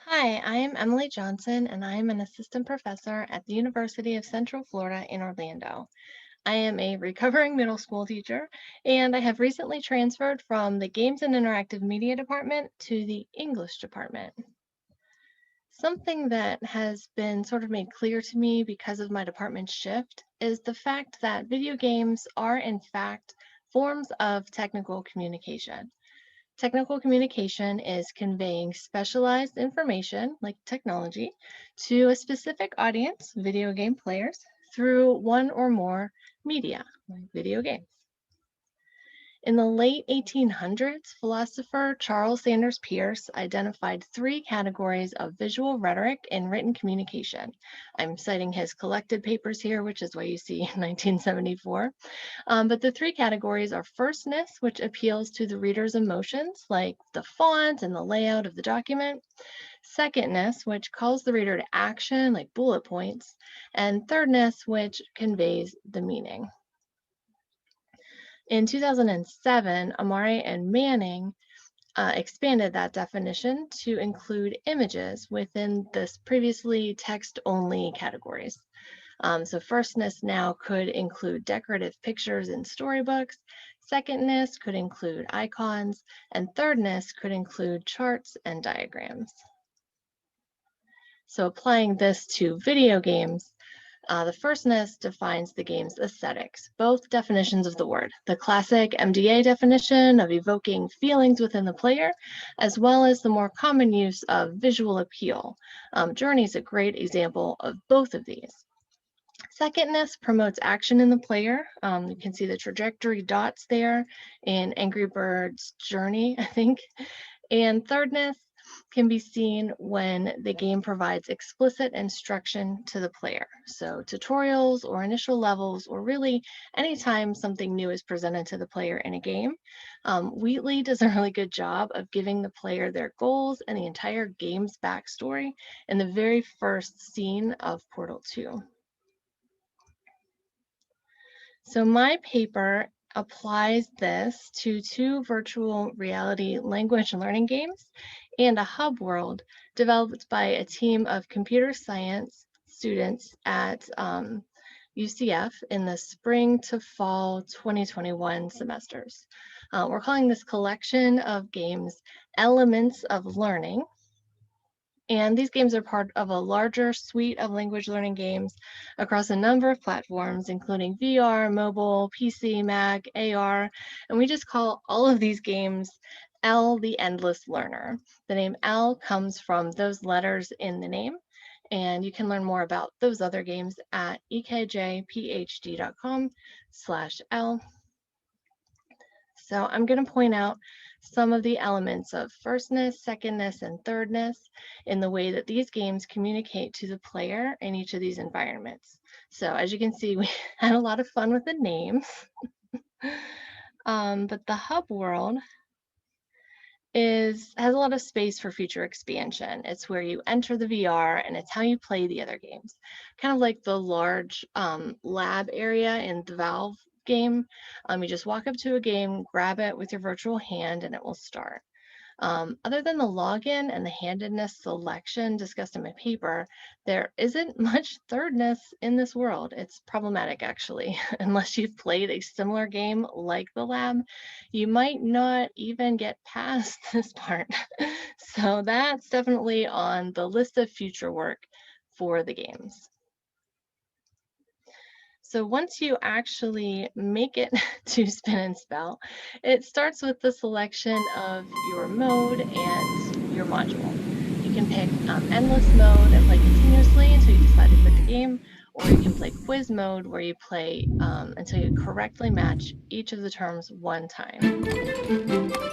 Hi, I am Emily Johnson, and I am an assistant professor at the University of Central Florida in Orlando. I am a recovering middle school teacher, and I have recently transferred from the Games and Interactive Media department to the English department. Something that has been sort of made clear to me because of my department shift is the fact that video games are, in fact, forms of technical communication. Technical communication is conveying specialized information, like technology, to a specific audience, video game players, through one or more media, like video games. In the late 1800s, philosopher Charles Sanders Peirce identified three categories of visual rhetoric in written communication. I'm citing his collected papers here, which is why you see 1974. But the three categories are firstness, which appeals to the reader's emotions, like the font and the layout of the document. Secondness, which calls the reader to action, like bullet points. And thirdness, which conveys the meaning. In 2007, Amare and Manning expanded that definition to include images within this previously text-only categories. So firstness now could include decorative pictures in storybooks, secondness could include icons, and thirdness could include charts and diagrams. So applying this to video games, the firstness defines the game's aesthetics, both definitions of the word. The classic MDA definition of evoking feelings within the player, as well as the more common use of visual appeal. Journey is a great example of both of these. Secondness promotes action in the player. You can see the trajectory dots there in Angry Birds Journey, I think. And thirdness can be seen when the game provides explicit instruction to the player. So tutorials or initial levels, or really anytime something new is presented to the player in a game. Wheatley does a really good job of giving the player their goals and the entire game's backstory in the very first scene of Portal 2. So my paper applies this to two virtual reality language learning games and a hub world developed by a team of computer science students at UCF in the spring to fall 2021 semesters. We're calling this collection of games Elements of Learning. And these games are part of a larger suite of language learning games across a number of platforms, including VR, mobile, PC, Mac, AR, and we just call all of these games ELLE the Endless Learner. The name ELLE comes from those letters in the name, and you can learn more about those other games at ekjphd.com/ELLE. So I'm going to point out some of the elements of firstness, secondness, and thirdness in the way that these games communicate to the player in each of these environments. So as you can see, we had a lot of fun with the names. But the hub world has a lot of space for future expansion. It's where you enter the VR and it's how you play the other games. Kind of like the large lab area in the Valve game. You just walk up to a game, grab it with your virtual hand, and it will start. Other than the login and the handedness selection discussed in my paper, there isn't much thirdness in this world. It's problematic, actually. Unless you've played a similar game like the lab, you might not even get past this part. So that's definitely on the list of future work for the games. So once you actually make it to Spin and Spell, it starts with the selection of your mode and your module. You can pick endless mode and play continuously until you decide to quit the game, or you can play quiz mode where you play until you correctly match each of the terms one time.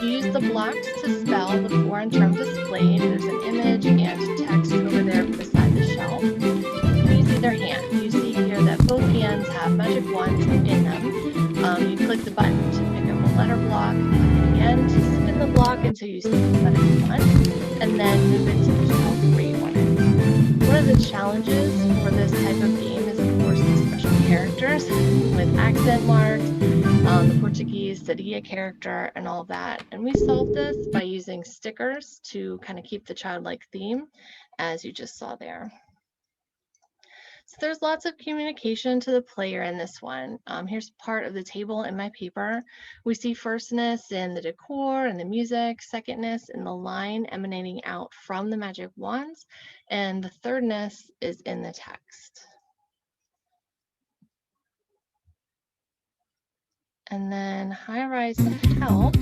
You use the blocks to spell the foreign term displayed. There's an image and text over there beside the shelf. You see their hand. You see here that both hands have magic wands in them. You click the button to pick up a letter block, again to spin the block until you see the letter you want, and then move it to the shelf where you want it. One of the challenges for this type of game is, of course, the special characters with accent marks, the Portuguese seria character, and all that. And we solved this by using stickers to kind of keep the childlike theme, as you just saw there. So there's lots of communication to the player in this one. Here's part of the table in my paper. We see firstness in the decor and the music, secondness in the line emanating out from the magic wands, and the thirdness is in the text. And then high-rise help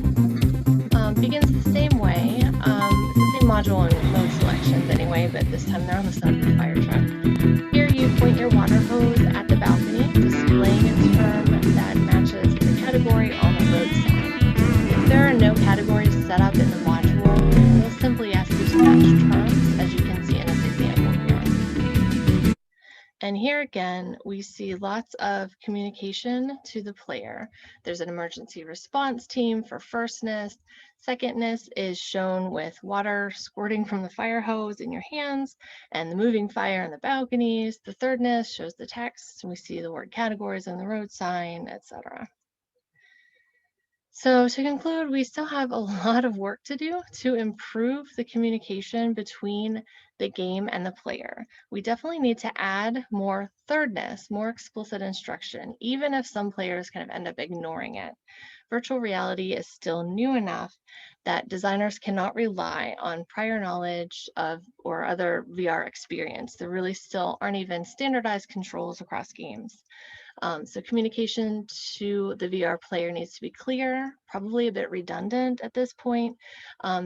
begins the same way. It's the same module and mode selections anyway, but this time they're on the side of the fire truck. Here you point your water hose at the balcony, displaying a term that matches the category on the road sign. If there are no categories set up in the module, you'll simply ask you to match terms, as you can see in this example here. And here again, we see lots of communication to the player. There's an emergency response team for firstness. Secondness is shown with water squirting from the fire hose in your hands and the moving fire in the balconies. The thirdness shows the text. We see the word categories on the road sign, etc. So to conclude, we still have a lot of work to do to improve the communication between the game and the player. We definitely need to add more thirdness, more explicit instruction, even if some players kind of end up ignoring it. Virtual reality is still new enough that designers cannot rely on prior knowledge of or other VR experience. There really still aren't even standardized controls across games. So communication to the VR player needs to be clear, probably a bit redundant at this point,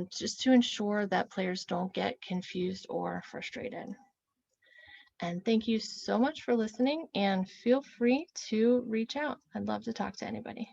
just to ensure that players don't get confused or frustrated. And thank you so much for listening, and feel free to reach out. I'd love to talk to anybody.